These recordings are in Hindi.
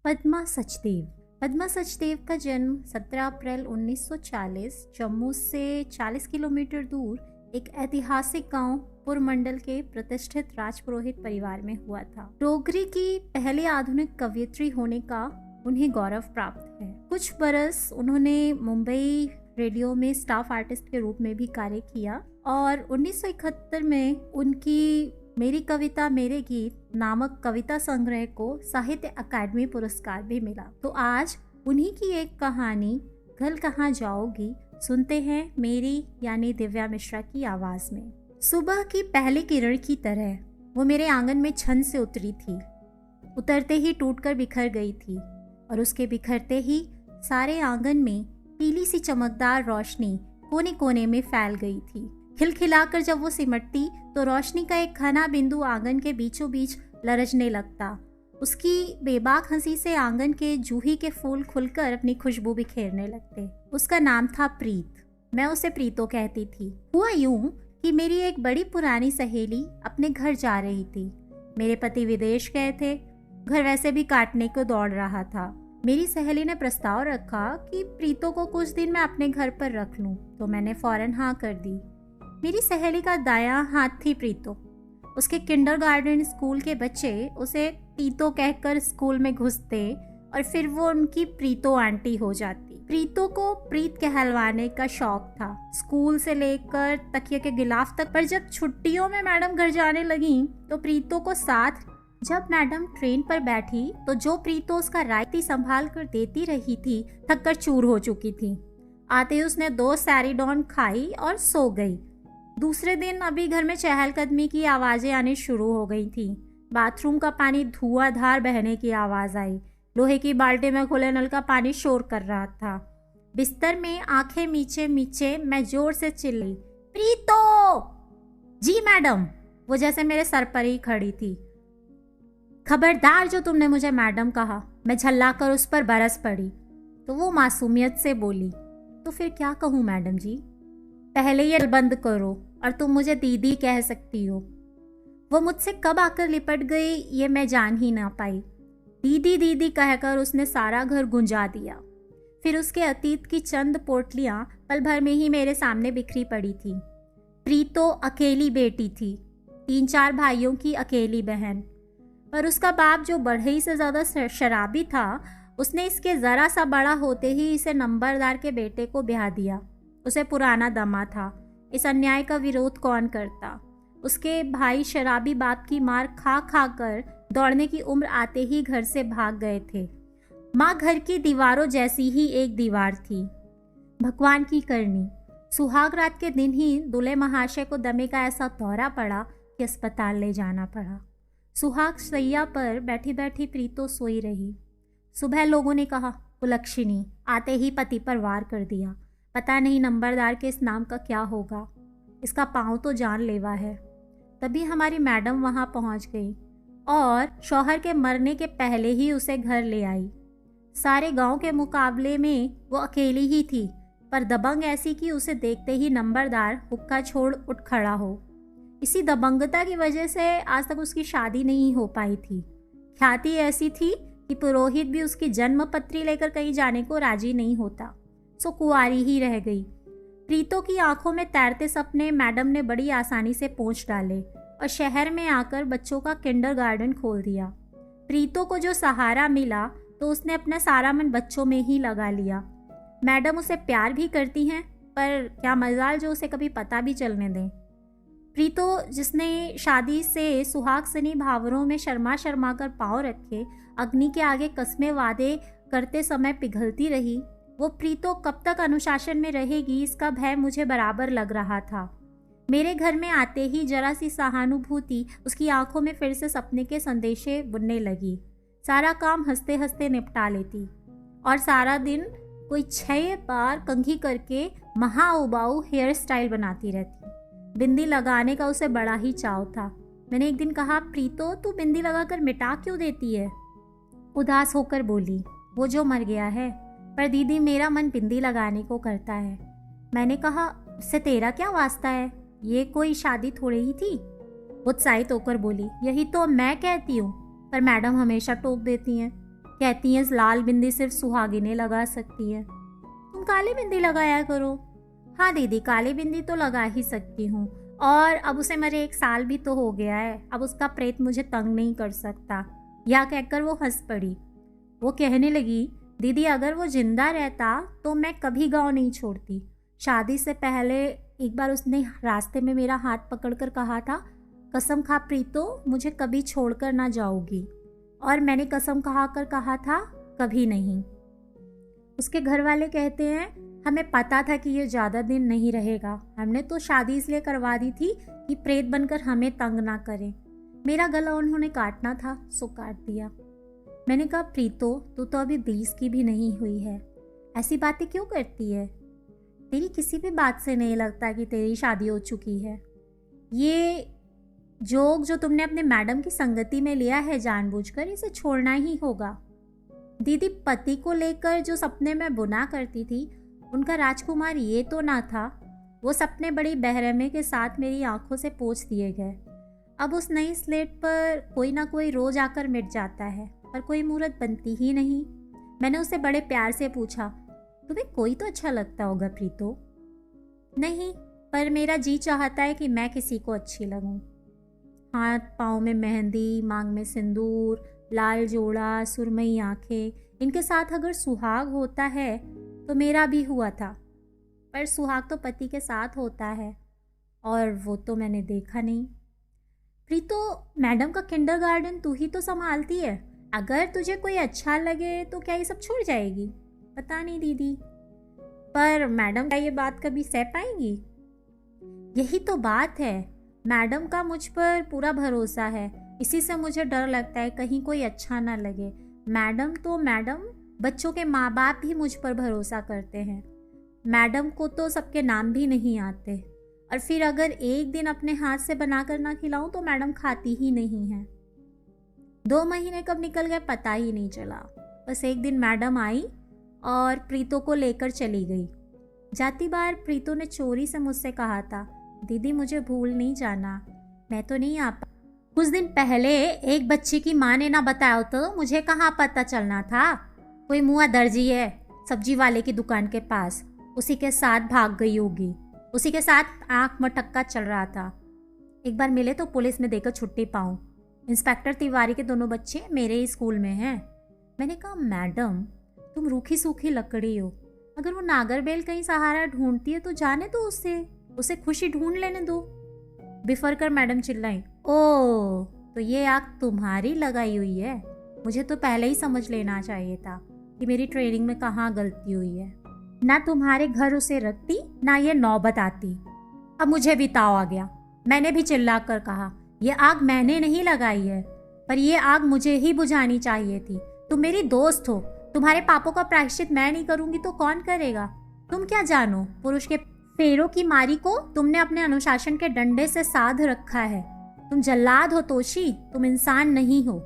पद्मा सचदेव। पद्मा सचदेव का जन्म 17 अप्रैल 1940 जम्मू से 40 किलोमीटर दूर एक ऐतिहासिक गांव पुरमंडल के प्रतिष्ठित राजपुरोहित परिवार में हुआ था। डोगरी की पहली आधुनिक कवयित्री होने का उन्हें गौरव प्राप्त है। कुछ बरस उन्होंने मुंबई रेडियो में स्टाफ आर्टिस्ट के रूप में भी कार्य किया और 1971 में उनकी मेरी कविता मेरे गीत नामक कविता संग्रह को साहित्य अकादमी पुरस्कार भी मिला। तो आज उन्हीं की एक कहानी कल कहाँ जाओगी सुनते हैं मेरी यानी दिव्या मिश्रा की आवाज में। सुबह की पहली किरण की तरह वो मेरे आंगन में छन से उतरी थी। उतरते ही टूटकर बिखर गई थी और उसके बिखरते ही सारे आंगन में पीली सी चमकदार रोशनी कोने कोने में फैल गई थी। खिलखिलाकर जब वो सिमटती तो रोशनी का एक घना बिंदु आंगन के बीचों बीच लरजने लगता। उसकी बेबाक हंसी से आंगन के जूही के फूल खुलकर अपनी खुशबू बिखेरने लगते। उसका नाम था प्रीत। मैं उसे प्रीतो कहती थी। हुआ यूं कि मेरी एक बड़ी पुरानी सहेली अपने घर जा रही थी। मेरे पति विदेश गए थे। घर वैसे भी काटने को दौड़ रहा था। मेरी सहेली ने प्रस्ताव रखा कि प्रीतो को कुछ दिन मैं अपने घर पर रख लूं, तो मैंने फौरन हाँ कर दी। मेरी सहेली का दायां हाथ थी प्रीतो। उसके किंडरगार्टन स्कूल के बच्चे उसे तीतो कहकर स्कूल में घुसते और फिर वो उनकी प्रीतो आंटी हो जाती। प्रीतो को प्रीत कहलवाने का शौक था, स्कूल से लेकर तकिए के गिलाफ तक। पर जब छुट्टियों में मैडम घर जाने लगी तो प्रीतो को साथ। जब मैडम ट्रेन पर बैठी तो जो प्रीतो उसका रायती संभाल कर देती रही थी थक कर चूर हो चुकी थी। आते ही उसने 2 सैरिडॉन खाई और सो गई। दूसरे दिन अभी घर में चहलकदमी की आवाज़ें आनी शुरू हो गई थी। बाथरूम का पानी धुआंधार बहने की आवाज़ आई। लोहे की बाल्टी में खुले नल का पानी शोर कर रहा था। बिस्तर में आंखें मीचे मीचे मैं जोर से चिल्ली, प्रीतो! जी मैडम। वो जैसे मेरे सर पर ही खड़ी थी। खबरदार जो तुमने मुझे मैडम कहा। मैं झल्लाकर उस पर बरस पड़ी तो वो मासूमियत से बोली, तो फिर क्या कहूँ मैडम जी? पहले ये बंद करो और तुम मुझे दीदी कह सकती हो। वो मुझसे कब आकर लिपट गई ये मैं जान ही ना पाई। दीदी दीदी कहकर उसने सारा घर गुंजा दिया। फिर उसके अतीत की चंद पोटलियाँ पल भर में ही मेरे सामने बिखरी पड़ी थी। प्रीतो अकेली बेटी थी, 3-4 भाइयों की अकेली बहन। पर उसका बाप जो बढ़ई से ज़्यादा शराबी था, उसने इसके ज़रा सा बड़ा होते ही इसे नंबरदार के बेटे को ब्याह दिया। उसे पुराना दमा था। इस अन्याय का विरोध कौन करता? उसके भाई शराबी बाप की मार खा खा कर दौड़ने की उम्र आते ही घर से भाग गए थे। माँ घर की दीवारों जैसी ही एक दीवार थी। भगवान की करनी, सुहाग रात के दिन ही दूल्हे महाशय को दमे का ऐसा दौरा पड़ा कि अस्पताल ले जाना पड़ा। सुहाग सैया पर बैठी बैठी प्रीतो सोई रही। सुबह लोगों ने कहा, कुलक्षणी आते ही पति पर वार कर दिया। पता नहीं नंबरदार के इस नाम का क्या होगा। इसका पाँव तो जानलेवा है। तभी हमारी मैडम वहाँ पहुँच गई और शौहर के मरने के पहले ही उसे घर ले आई। सारे गांव के मुकाबले में वो अकेली ही थी, पर दबंग ऐसी कि उसे देखते ही नंबरदार हुक्का छोड़ उठ खड़ा हो। इसी दबंगता की वजह से आज तक उसकी शादी नहीं हो पाई थी। ख्याति ऐसी थी कि पुरोहित भी उसकी जन्म पत्री लेकर कहीं जाने को राजी नहीं होता, सो कुंवारी ही रह गई। प्रीतो की आंखों में तैरते सपने मैडम ने बड़ी आसानी से पोंछ डाले और शहर में आकर बच्चों का किंडरगार्टन खोल दिया। प्रीतो को जो सहारा मिला तो उसने अपना सारा मन बच्चों में ही लगा लिया। मैडम उसे प्यार भी करती हैं, पर क्या मजाल जो उसे कभी पता भी चलने दें। प्रीतो जिसने शादी से सुहाग सनी भावरों में शर्मा शर्मा कर पाँव रखे, अग्नि के आगे कस्में वादे करते समय पिघलती रही, वो प्रीतो कब तक अनुशासन में रहेगी इसका भय मुझे बराबर लग रहा था। मेरे घर में आते ही जरा सी सहानुभूति उसकी आंखों में फिर से सपने के संदेशे बुनने लगी। सारा काम हंसते हंसते निपटा लेती और सारा दिन कोई 6 बार कंघी करके महा उबाऊ हेयर स्टाइल बनाती रहती। बिंदी लगाने का उसे बड़ा ही चाव था। मैंने एक दिन कहा, प्रीतो तू बिंदी लगाकर मिटा क्यों देती है? उदास होकर बोली, वो जो मर गया है, पर दीदी मेरा मन बिंदी लगाने को करता है। मैंने कहा, उससे तेरा क्या वास्ता है? ये कोई शादी थोड़ी ही थी। उत्साहित होकर बोली, यही तो मैं कहती हूँ, पर मैडम हमेशा टोक देती हैं। कहती हैं लाल बिंदी सिर्फ सुहागिनें लगा सकती है। तुम काली बिंदी लगाया करो। हाँ दीदी, काली बिंदी तो लगा ही सकती हूँ, और अब उसे मरे 1 साल भी तो हो गया है, अब उसका प्रेत मुझे तंग नहीं कर सकता। यह कहकर वो हंस पड़ी। वो कहने लगी, दीदी अगर वो जिंदा रहता तो मैं कभी गांव नहीं छोड़ती। शादी से पहले एक बार उसने रास्ते में मेरा हाथ पकड़कर कहा था, कसम खा प्रीतो, मुझे कभी छोड़कर ना जाओगी। और मैंने कसम कहा था, कभी नहीं। उसके घर वाले कहते हैं, हमें पता था कि ये ज़्यादा दिन नहीं रहेगा। हमने तो शादी इसलिए करवा दी थी कि प्रेत बनकर हमें तंग ना करे। मेरा गला उन्होंने काटना था, सो काट दिया। मैंने कहा, प्रीतो तू तो अभी 20 की भी नहीं हुई है, ऐसी बातें क्यों करती है? तेरी किसी भी बात से नहीं लगता कि तेरी शादी हो चुकी है। ये जोक जो तुमने अपने मैडम की संगति में लिया है जानबूझकर, इसे छोड़ना ही होगा। दीदी पति को लेकर जो सपने में बुना करती थी, उनका राजकुमार ये तो ना था। वो सपने बड़ी बेरहमी के साथ मेरी आंखों से पोंछ दिए गए। अब उस नई स्लेट पर कोई ना कोई रोज आकर मिट जाता है, पर कोई मूरत बनती ही नहीं। मैंने उसे बड़े प्यार से पूछा, तुम्हें कोई तो अच्छा लगता होगा प्रीतो? नहीं, पर मेरा जी चाहता है कि मैं किसी को अच्छी लगूं। हाथ पाँव में मेहंदी, मांग में सिंदूर, लाल जोड़ा, सुरमई आंखें, इनके साथ अगर सुहाग होता है तो मेरा भी हुआ था। पर सुहाग तो पति के साथ होता है, और वो तो मैंने देखा नहीं। प्रीतो, मैडम का किंडरगार्टन तू ही तो संभालती है। अगर तुझे कोई अच्छा लगे तो क्या ये सब छूट जाएगी? पता नहीं दीदी, पर मैडम क्या ये बात कभी सह पाएंगी? यही तो बात है, मैडम का मुझ पर पूरा भरोसा है। इसी से मुझे डर लगता है कहीं कोई अच्छा ना लगे। मैडम तो मैडम, बच्चों के माँ बाप भी मुझ पर भरोसा करते हैं। मैडम को तो सबके नाम भी नहीं आते, और फिर अगर एक दिन अपने हाथ से बनाकर ना खिलाऊं तो मैडम खाती ही नहीं है। 2 महीने कब निकल गए पता ही नहीं चला। बस एक दिन मैडम आई और प्रीतो को लेकर चली गई। जाती बार प्रीतो ने चोरी से मुझसे कहा था, दीदी मुझे भूल नहीं जाना, मैं तो नहीं आ पा। कुछ दिन पहले एक बच्चे की माँ ने ना बताया तो मुझे कहाँ पता चलना था। कोई मुआ दर्जी है सब्जी वाले की दुकान के पास, उसी के साथ भाग गई होगी। उसी के साथ आंख मटक्का चल रहा था। एक बार मिले तो पुलिस में देकर छुट्टी पाऊँ। इंस्पेक्टर तिवारी के दोनों बच्चे मेरे ही स्कूल में हैं। मैंने कहा, मैडम तुम रूखी सूखी लकड़ी हो, अगर वो नागरबेल कहीं सहारा ढूंढती है तो जाने दो उसे खुशी ढूंढ लेने दो। बिफर कर मैडम चिल्लाई, ओ तो ये आग तुम्हारी लगाई हुई है। मुझे तो पहले ही समझ लेना चाहिए था कि मेरी ट्रेनिंग में कहाँ गलती हुई है। ना तुम्हारे घर उसे रखती, ना ये नौबत आती। अब मुझे भी ताव आ गया। मैंने भी चिल्ला कर कहा, ये आग मैंने नहीं लगाई है, पर ये आग मुझे ही बुझानी चाहिए थी। तुम मेरी दोस्त हो, तुम्हारे पापों का प्रायश्चित मैं नहीं करूंगी तो कौन करेगा? तुम क्या जानो, पुरुष के फेरों की मारी को तुमने अपने अनुशासन के डंडे से साध रखा है। तुम जल्लाद हो तोशी, तुम इंसान नहीं हो।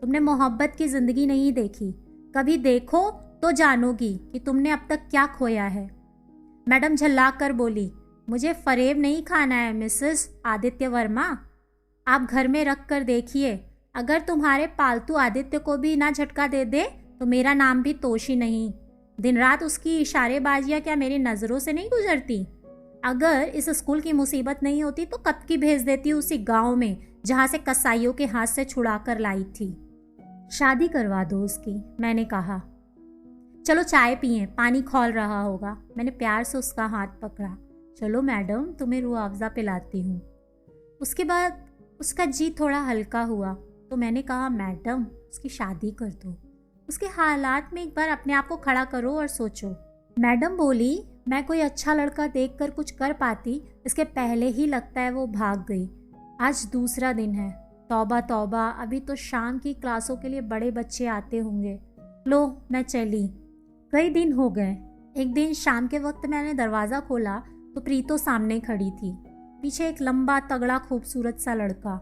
तुमने मोहब्बत की जिंदगी नहीं देखी। कभी देखो तो जानोगी कि तुमने अब तक क्या खोया है। मैडम झल्ला कर बोली, मुझे फरेब नहीं खाना है मिसेस आदित्य वर्मा। आप घर में रख कर देखिए, अगर तुम्हारे पालतू आदित्य को भी ना झटका दे दे तो मेरा नाम भी तोशी नहीं। दिन रात उसकी इशारेबाजियाँ क्या मेरी नज़रों से नहीं गुजरती? अगर इस स्कूल की मुसीबत नहीं होती तो कब की भेज देती उसी गांव में जहाँ से कसाईयों के हाथ से छुड़ा कर लाई थी। शादी करवा दो उसकी, मैंने कहा। चलो चाय पिए, पानी खौल रहा होगा। मैंने प्यार से उसका हाथ पकड़ा। चलो मैडम, तुम्हें रूह अफ़ज़ा पिलाती हूँ। उसके बाद उसका जी थोड़ा हल्का हुआ तो मैंने कहा, मैडम उसकी शादी कर दो। उसके हालात में एक बार अपने आप को खड़ा करो और सोचो। मैडम बोली, मैं कोई अच्छा लड़का देखकर कुछ कर पाती, इसके पहले ही लगता है वो भाग गई। आज दूसरा दिन है। तौबा तौबा, अभी तो शाम की क्लासों के लिए बड़े बच्चे आते होंगे। लो मैं चली। कई दिन हो गए। एक दिन शाम के वक्त मैंने दरवाज़ा खोला तो प्रीतो सामने खड़ी थी। पीछे एक लंबा तगड़ा खूबसूरत सा लड़का।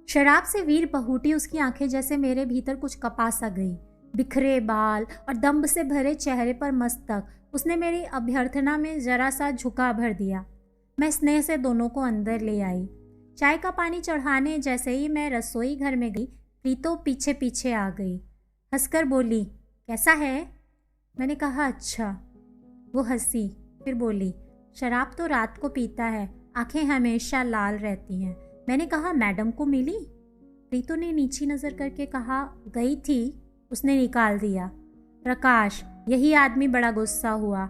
शराब से वीर बहुटी उसकी आंखें जैसे मेरे भीतर कुछ कपा सा गई। बिखरे बाल और दम्भ से भरे चेहरे पर मस्तक। उसने मेरी अभ्यर्थना में जरा सा झुका भर दिया। मैं स्नेह से दोनों को अंदर ले आई। चाय का पानी चढ़ाने जैसे ही मैं रसोई घर में गई, प्रीतो पीछे पीछे आ गई। हंसकर बोली, कैसा है? मैंने कहा, अच्छा। वो हंसी, फिर बोली, शराब तो रात को पीता है, आंखें हमेशा लाल रहती हैं। मैंने कहा, मैडम को मिली? प्रीतो ने नीची नज़र करके कहा, गई थी, उसने निकाल दिया। प्रकाश, यही आदमी बड़ा गुस्सा हुआ।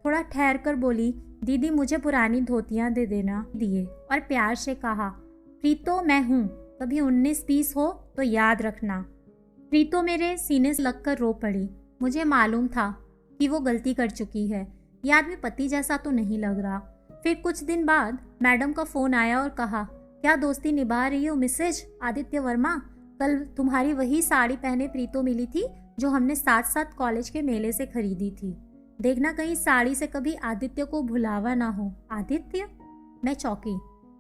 थोड़ा ठहर कर बोली, दीदी मुझे पुरानी धोतियाँ दे देना। दिए और प्यार से कहा, प्रीतो मैं हूँ, कभी 19-20 हो तो याद रखना। प्रीतो मेरे सीने से लगकर रो पड़ी। मुझे मालूम था कि वो गलती कर चुकी है। ये आदमी पति जैसा तो नहीं लग रहा। फिर कुछ दिन बाद मैडम का फ़ोन आया और कहा, क्या दोस्ती निभा रही हो मिसेज आदित्य वर्मा? कल तुम्हारी वही साड़ी पहने प्रीतो मिली थी जो हमने साथ साथ कॉलेज के मेले से खरीदी थी। देखना कहीं साड़ी से कभी आदित्य को भुलावा ना हो। आदित्य? मैं चौंकी।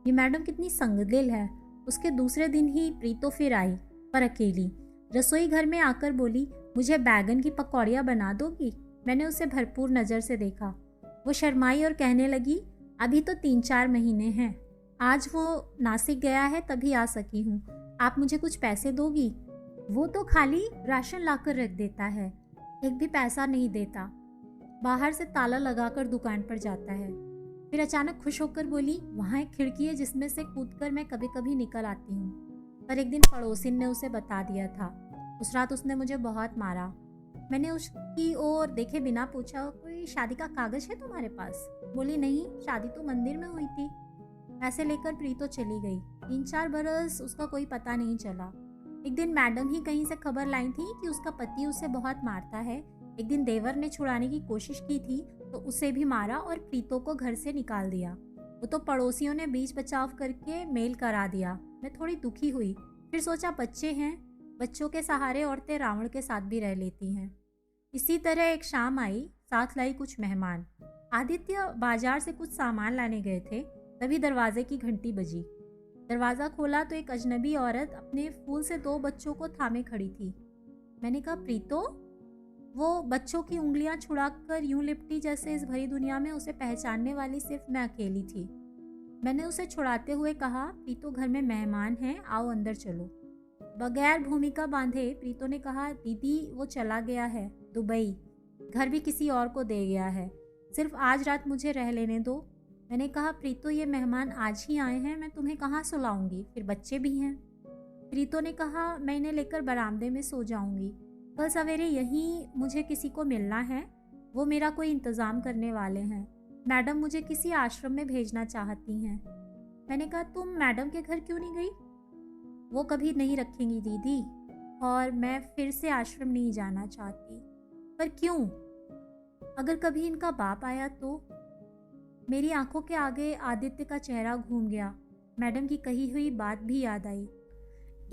ये मैडम कितनी संगदिल है। उसके दूसरे दिन ही प्रीतो फिर आई, पर अकेली। रसोई घर में आकर बोली, मुझे बैगन की पकौड़ियाँ बना दोगी? मैंने उसे भरपूर नज़र से देखा। वो शर्माई और कहने लगी, अभी तो 3-4 महीने हैं। आज वो नासिक गया है तभी आ सकी हूँ। आप मुझे कुछ पैसे दोगी? वो तो खाली राशन लाकर रख देता है, एक भी पैसा नहीं देता। बाहर से ताला लगाकर दुकान पर जाता है। फिर अचानक खुश होकर बोली, वहाँ एक खिड़की है जिसमें से कूदकर मैं कभी कभी निकल आती हूँ। पर एक दिन पड़ोसिन ने उसे बता दिया था। उस रात उसने मुझे बहुत मारा। मैंने उसकी ओर देखे बिना पूछा, कोई शादी का कागज है तुम्हारे पास? बोली, नहीं, शादी तो मंदिर में हुई थी। पैसे लेकर प्रीतो चली गई। 3-4 बरस उसका कोई पता नहीं चला। एक दिन मैडम ही कहीं से खबर लाई थी कि उसका पति उसे बहुत मारता है। एक दिन देवर ने छुड़ाने की कोशिश की थी तो उसे भी मारा और प्रीतो को घर से निकाल दिया। वो तो पड़ोसियों ने बीच बचाव करके मेल करा दिया। मैं थोड़ी दुखी हुई। फिर सोचा, बच्चे हैं, बच्चों के सहारे औरतें रावण के साथ भी रह लेती हैं। इसी तरह एक शाम आई, साथ लाई कुछ मेहमान। आदित्य बाजार से कुछ सामान लाने गए थे, तभी दरवाजे की घंटी बजी। दरवाज़ा खोला तो एक अजनबी औरत अपने फूल से 2 बच्चों को थामे खड़ी थी। मैंने कहा, प्रीतो? वो बच्चों की उंगलियां छुड़ाकर यूं लिपटी जैसे इस भरी दुनिया में उसे पहचानने वाली सिर्फ मैं अकेली थी। मैंने उसे छुड़ाते हुए कहा, प्रीतो घर में मेहमान हैं, आओ अंदर चलो। बगैर भूमिका बांधे प्रीतो ने कहा, दीदी वो चला गया है दुबई, घर भी किसी और को दे गया है, सिर्फ आज रात मुझे रह लेने दो। मैंने कहा, प्रीतो ये मेहमान आज ही आए हैं, मैं तुम्हें कहाँ सुलाऊंगी, फिर बच्चे भी हैं। प्रीतो ने कहा, मैं इन्हें लेकर बरामदे में सो जाऊंगी, कल सवेरे यहीं मुझे किसी को मिलना है, वो मेरा कोई इंतज़ाम करने वाले हैं। मैडम मुझे किसी आश्रम में भेजना चाहती हैं। मैंने कहा, तुम मैडम के घर क्यों नहीं गई? वो कभी नहीं रखेंगी दीदी, और मैं फिर से आश्रम नहीं जाना चाहती। पर क्यों? अगर कभी इनका बाप आया तो? मेरी आंखों के आगे आदित्य का चेहरा घूम गया। मैडम की कही हुई बात भी याद आई।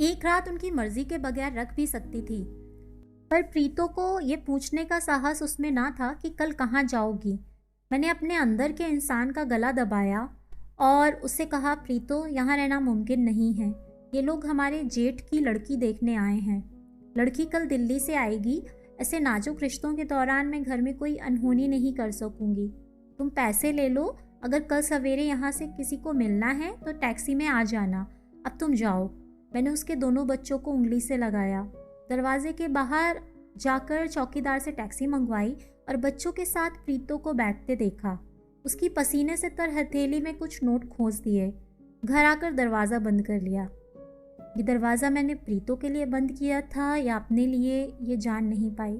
एक रात उनकी मर्जी के बगैर रख भी सकती थी, पर प्रीतो को ये पूछने का साहस उसमें ना था कि कल कहाँ जाओगी। मैंने अपने अंदर के इंसान का गला दबाया और उससे कहा, प्रीतो यहाँ रहना मुमकिन नहीं है, ये लोग हमारे जेठ की लड़की देखने आए हैं। लड़की कल दिल्ली से आएगी, ऐसे नाजुक रिश्तों के दौरान मैं घर में कोई अनहोनी नहीं कर सकूंगी। तुम पैसे ले लो, अगर कल सवेरे यहाँ से किसी को मिलना है तो टैक्सी में आ जाना, अब तुम जाओ। मैंने उसके दोनों बच्चों को उंगली से लगाया, दरवाजे के बाहर जाकर चौकीदार से टैक्सी मंगवाई और बच्चों के साथ प्रीतो को बैठते देखा। उसकी पसीने से तर हथेली में कुछ नोट खोस दिए। घर आकर दरवाज़ा बंद कर लिया। ये दरवाज़ा मैंने प्रीतो के लिए बंद किया था या अपने लिए, ये जान नहीं पाई।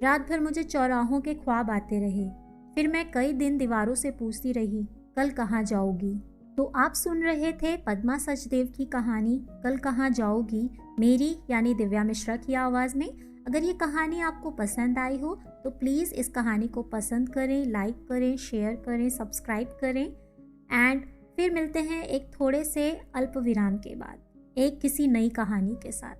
रात भर मुझे चौराहों के ख्वाब आते रहे। फिर मैं कई दिन दीवारों से पूछती रही, कल कहाँ जाओगी? तो आप सुन रहे थे पद्मा सचदेव की कहानी कल कहाँ जाओगी, मेरी यानी दिव्या मिश्रा की आवाज़ में। अगर ये कहानी आपको पसंद आई हो तो प्लीज़ इस कहानी को पसंद करें, लाइक करें, शेयर करें, सब्सक्राइब करें। एंड फिर मिलते हैं एक थोड़े से अल्प विराम के बाद एक किसी नई कहानी के साथ।